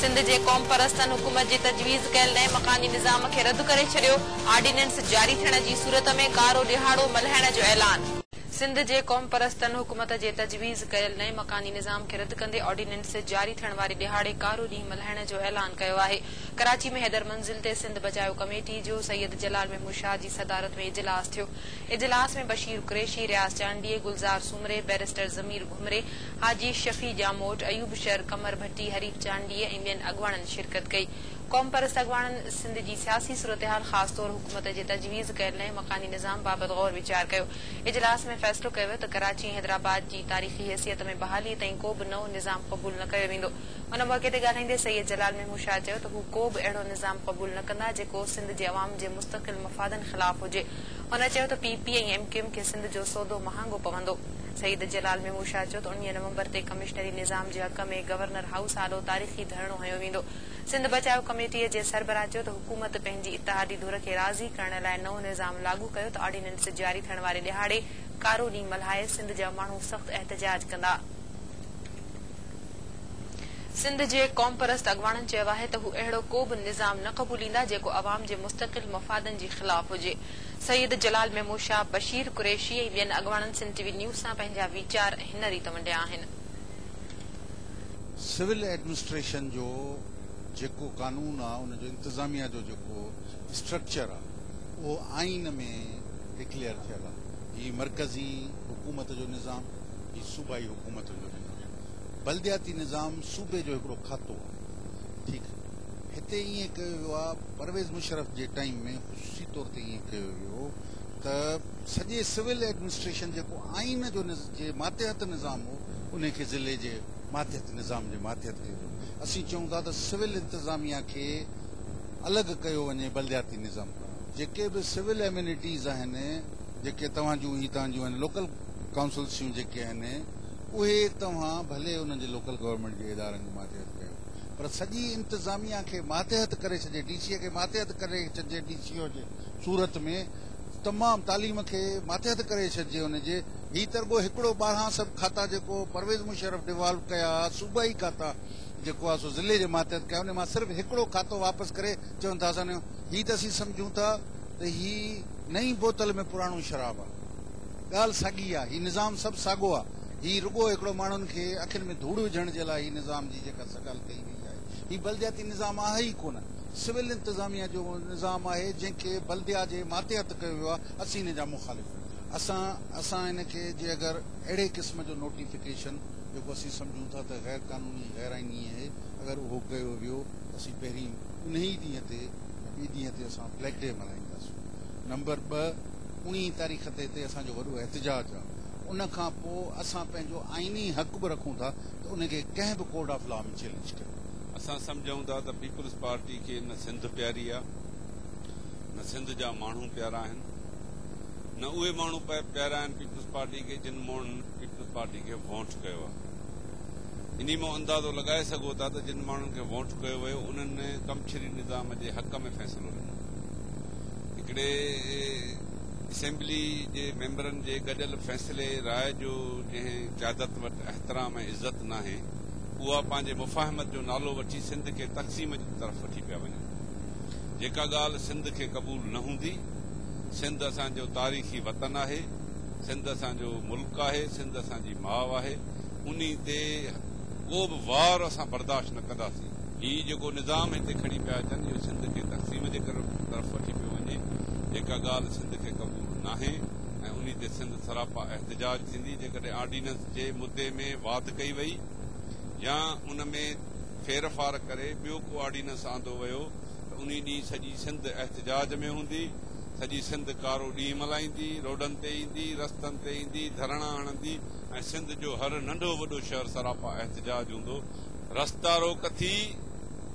सिंध जे क़ौम परस्तन हुकूमत जी तजवीज़ कयल नए मकानी निज़ाम खे रद्द करे छॾियो। ऑर्डिनेंस जारी थियण जी सूरत में कारो ॾिहाड़ो मल्हाइण जो ऐलान। सिंध जे क़ौम परस्तन हुकूमत जे तजवीज़ कयल नए मकानी निज़ाम खे रद्द कंदे ऑर्डिनेंस जारी थियण वारे ॾिहाड़े कारो ॾींहुं मल्हाइण जो ऐलान कयो आहे। कराची में हैदर मंज़िल ते सिंध बचाओ कमेटी जो सैयद जलाल महमूद शाह जी सदारत में इजलास थियो। इजलास में बशीर कुरैशी, रियाज़ चांडीअ, गुलज़ार सुमरे, बैरिस्टर ज़मीर घुमरे, हाजी शफी जामोट, अयूब शर, कमर भट्टी, हरीफ चांडीअ ऐं ॿियनि अॻवाननि शिरकत कई। क़ौम परस्त अॻवाननि सिंध जी सियासी सूरतहाल ख़ासि तौर हुकूमत जे तजवीज़ कयल नए मकानी निज़ाम बाबति गौर वीचार कयो। इजलास में फ़ैसिलो कयो वियो त कराची ऐं हैदराबाद जी तारीख़ी हैसियत में बहाली ताईं को बि नओं निज़ाम क़बूल न कयो वेंदो। उन मौक़े ते ॻाल्हाईंदे सैयद जलाल महमूद शाह चयो त हू को बि अहिड़ो निज़ाम क़बूल न कंदा जेको सिंध जे अवाम जे मुस्तक़िल मफ़ादनि ख़िलाफ़ हुजे। हुन चयो त पीपी ऐं एमक्यूएम खे सिंध जो सौदो महांगो पवंदो। सईद जलाल महमूद शाह चयो त 19 नवंबर ते कमिश्नरी निज़ाम जे हक़ में गवर्नर हाउस आलो तारीख़ी धरणो हंयो वेंदो। सिंध बचाओ कमेटीअ जे सरबराह चयो त हुकूमत पंहिंजी इत्तेहादी धुर खे राज़ी करण लाइ नओं निज़ाम लागू कयो त ऑर्डिनेंस जारी थियण वारे ॾिहाड़े कारो ॾींहुं मल्हाए सिंध जा माण्हू सख़्त एहतजाज कंदा। सिंध जे क़ौम परस्त अॻवाननि चयो आहे त हू अहिड़ो को बि निज़ाम न क़बूलींदा जेको अवाम जे मुस्तक़िल मफ़ादनि जे ख़िलाफ़ हुजे। सईद जलाल महमूद शाह, बशीर कुरैशी ऐं ॿियनि अॻवाननि सिंध टीवी न्यूज़ सां पंहिंजा वीचार हिन रीत वंडिया आहिनि। सिविल एडमिनिस्ट्रेशन जो जेको कानून आहे उन जो इंतज़ामिया जो जेको स्ट्रक्चर आहे उहो आइन में डिक्लेयर थियल आहे। हीउ मरकज़ी हुकूमत जो निज़ाम, हीउ सूबाई हुकूमत जो निज़ाम। बल्दियाती निज़ाम सूबे जो हिकिड़ो खातो आहे। ठीकु आहे, हिते ईअं कयो वियो आहे परवेज़ मुशर्रफ जे टाइम में ख़ुशूसी तौर ते ईअं कयो वियो त सॼे सिविल एडमिनिस्ट्रेशन जेको आइन जो जे मातहत निज़ाम हो उन खे ज़िले जे मातहत निज़ाम जे मातहत कयो। असीं चऊं था त सिविल इंतज़ामिया खे अलॻि कयो वञे बल्दियाती निज़ाम। जेके बि सिविल एम्यूनिटीज़ आहिनि, जेके तव्हांजूं ही तव्हांजूं आहिनि लोकल काउंसिल्सियूं जेके आहिनि, उहे तव्हां भले उन्हनि जे लोकल गवर्नमेंट जे इदारनि जे मातहत कयो, पर सॼी इंतज़ामिया खे मातहत करे छॾे, डीसीए खे मातहत करे छॾिजे, डीसीओ जे सूरत में तमामु तालीम खे मातहत करे छॾिजे हुनजे। हीउ त रुॻो हिकिड़ो 12 सभु खाता जेको परवेज़ मुशर्रफ डिवॉल्व कया सूबाई खाता जेको आहे सो ज़िले जे मातहत कया, उन मां सिर्फ़ु हिकिड़ो खातो वापसि करे चवनि था असां हीउ त असीं सम्झूं था त हीउ नई बोतल में पुराणो शराब आहे। ॻाल्हि साॻी आहे, हीउ निज़ाम सभु साॻियो आहे। हीउ रुॻो हिकिड़ो माण्हुनि खे अखियुनि में धूड़ विझण जे लाइ हीउ निज़ाम जी जेका सगाल कई वई आहे, हीउ बल्दियाती निज़ाम आहे ई कोन। सिविल इंतज़ामिया जो निज़ाम आहे जंहिंखे बल्दिया जे मातहत कयो वियो आहे। असीं हिन जा मुखालिफ़। असां हिन खे जे अगरि अहिड़े क़िस्म जो नोटिफिकेशन जेको असीं सम्झूं था त गैर कानूनी गैर आइनी आहे, अगरि उहो कयो वियो असीं पहिरीं उन ई ॾींहं ते असां ब्लैक डे मल्हाईंदासीं। नंबर 2, 19 तारीख़ ते हिते असांजो वॾो एहतजाज आहे। उन खां पोइ असां पंहिंजो आइनी हक़ बि रखूं था त उनखे कंहिं बि कोड ऑफ लॉ में चैलेंज कयूं। असां सम्झूं था त पीपल्स पार्टी खे न सिंध प्यारी आहे, न सिंध जा माण्हू प्यारा आहिनि, न उहे माण्हू प्यारा आहिनि पीपल्स पार्टी खे जिन माण्हुनि पीपल्स पार्टी खे वोट कयो आहे। इन मां अंदाज़ो लॻाए सघो था त जिन माण्हुनि खे वोट कयो वियो उन्हनि कमशरी निज़ाम जे हक़ में फ़ैसिलो ॾिनो। हिकिड़े असेंबली जे मेंबरनि जे गॾियल फ़ैसिले राय जो जंहिं क़यादत वटि एहतराम ऐं इज़त नाहे, उहा पंहिंजे मुफ़ाहिमत जो नालो वठी सिंध खे तक़सीम जी तरफ़ वठी पिया वञनि। जेका ॻाल्हि सिंध खे क़बूल न हूंदी। सिंध असांजो तारीख़ी वतन आहे, सिंध असांजो मुल्क आहे, सिंध असांजी माउ आहे। उन ते को बि वार असां बर्दाश्त न कंदासीं। हीउ जेको निज़ाम हिते खणी पिया अचनि इहो सिंध खे तक़सीम जे तरफ़ वठी पियो वञे। जेका ॻाल्हि सिंध खे क़बूल नाहे ऐं उन ते सिंध सरापा एहतजाज थींदी। जेकॾहिं ऑर्डिनेंस जे मुद्दे में वाद कई वई या उन में फेरफार करे ॿियो को ऑर्डिनेंस आंदो वियो त उन ॾींहुं सॼी सिंध एहतजाज में हूंदी। सॼी सिंध कारो ॾींहुं मल्हाईंदी, रोडनि ते ईंदी, रस्तनि ते ईंदी, धरणा हणंदी ऐं सिंध जो हर नंढो वॾो शहर सरापा एहतजाज हूंदो। रस्ता रोक थी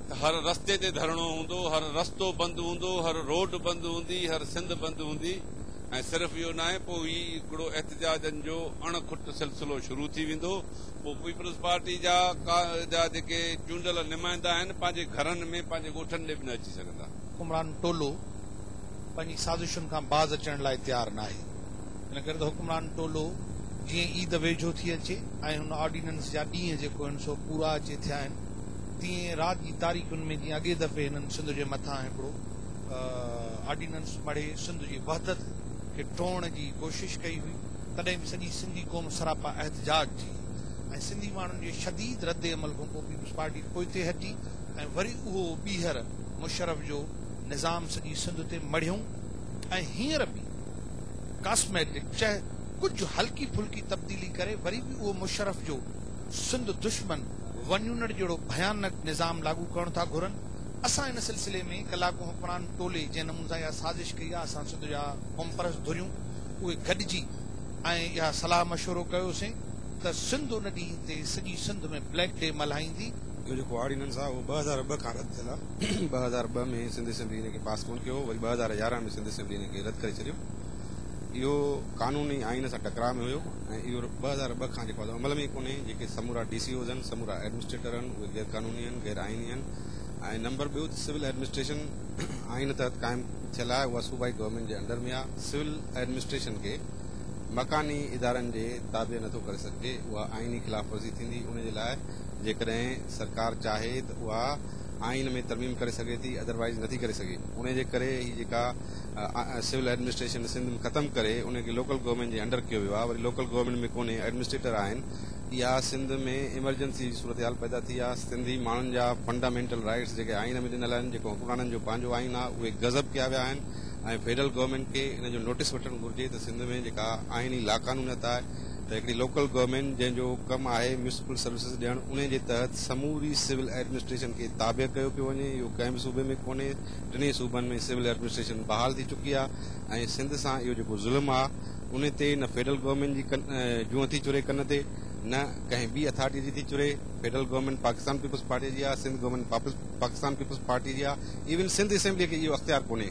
त हर रस्ते ते धरणो हूंदो, हर रस्तो बंदि हूंदो, हर रोड बंदि हूंदी, हर सिंध बंदि हूंदी। ऐं सिर्फ़ु इहो न आहे, पोइ हीउ हिकिड़ो एहतजाजनि जो अणखुट सिलसिलो शुरू थी वेंदो। पोइ पीपल्स पार्टी जा जेके चूंडियल नुमाइंदा आहिनि पंहिंजे घरनि में पंहिंजे ॻोठनि ॾे बि न अची सघंदा। हुकुमरान टोलो पंहिंजी साज़िशुनि खां बाज़ अचण लाइ तयारु न आहे। इन करे त हुकुमरान टोलो जीअं ईद वेझो थी अचे ऐं हुन ऑर्डिनेंस जा ॾींहं जेको आहिनि सो पूरा अचे थिया आहिनि, तीअं राति जी तारीख़ुनि में जीअं अॻे दफ़े हिननि सिंध जे मथां हिकिड़ो ऑर्डिनेंस मड़े सिंध जी वहदत खे टोड़ण जी कोशिश कई हुई, तॾहिं बि सॼी सिंधी क़ौम सरापा एहतजाज थी ऐं सिंधी माण्हुनि जे शदीद रद्द अमल खां पोइ पीपल्स पार्टी पोइते हटी ऐं वरी उहो ॿीहर मुशर्रफ जो निज़ाम सॼी सिंध ते मढ़ियूं ऐं हींअर बि कॉस्मेटिक चाहे कुझु हल्की फुल्की तब्दीली करे वरी बि उहो मुशर्रफ जो सिंध दुश्मन वञुनड़ जहिड़ो भयानक निज़ाम लागू करण था घुरनि। असां हिन सिलसिले में कलाकु हुकमरान टोले जंहिं नमूने सां इहा साज़िश कई आहे, असां सिंध जा कॉम्परस धुरियूं उहे गॾिजी ऐं इहा सलाह मशवरो कयोसीं त सिंध उन ॾींहं ते सॼी सिंध में ब्लैक डे मल्हाईंदी। इहो जेको ऑर्डिनेंस आहे उहो 2002 खां रद्द थियल आहे। 2002 में सिंध असेंबली हिनखे पास कोन कयो, वरी 2011 में सिंध असेंबली हिनखे रद्द करे छॾियो। इहो कानूनी आइन सां टकराव में हुयो ऐं इहो 2002 खां जेको अमल में कोन्हे। जेके समूरा DCOs आहिनि, समूरा एडमिनिस्ट्रेटर आहिनि, उहे गैर कानूनी आहिनि, गैर आइनी आहिनि। ऐं नंबर ॿियो सिविल एडमिनिस्ट्रेशन आइन तहत क़ाइमु थियल आहे, उहा सूबाई गवर्नमेंट जे अंडर में आहे। सिविल एडमिनिस्ट्रेशन खे मकानी इदारनि जे ताबे नथो करे सघिजे, उहा आइनी ख़िलाफ़ वर्ज़ी थींदी। उन जे लाइ जेकॾहिं सरकार चाहे त उहा आइन में तरमीम करे सघे थी, अदरवाइज़ नथी करे सघे। उन जे करे ही जेका सिविल एडमिनिस्ट्रेशन सिंध में ख़तमु करे उनखे लोकल गवर्नमेंट जे अंडर कयो वियो आहे। वरी लोकल गवर्नमेंट में कोन्हे, एडमिनिस्ट्रेटर आहिनि। इहा सिंध में इमरजेंसी सूरत हाल पैदा थी आहे। सिंधी माण्हुनि जा फंडामेंटल राइट्स जेके आइन में ॾिनल आहिनि, जेको हुकमराननि जो पंहिंजो आइन आहे, उहे गज़ब कया विया आहिनि ऐं फेडरल गवर्नमेंट खे इन जो नोटिस वठणु घुरिजे त सिंध में जेका आइनी लाक़ानूनियत आहे, त हिकिड़ी लोकल गवर्नमेंट जंहिंजो कमु आहे म्यूनिसिपल सर्विसिस ॾियणु, उन जे तहत समूरी सिविल एडमिनिस्ट्रेशन खे ताबे कयो पियो वञे। इहो कंहिं बि सूबे में कोन्हे। टिनी सूबनि में सिविल एडमिनिस्ट्रेशन बहाल थी चुकी आहे ऐं सिंध सां इहो जेको ज़ुल्म आहे, उन ते न फेडरल गवर्नमेंट जी जूअं थी चुरे कन ते, न कंहिं ॿी अथॉरिटी जी थी चुरे। फेडरल गवर्नमेंट पाकिस्तान पीपल्स पार्टी जी आहे, सिंध गवर्नमेंट पाकिस्तान पीपल्स पार्टी जी आहे। इवन सिंध असेंबली खे इहो अख़्तियार कोन्हे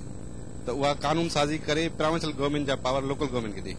त उहा कानून साज़ी करे प्रोविंशियल गवर्नमेंट जा पावर लोकल गवर्नमेंट खे ॾे।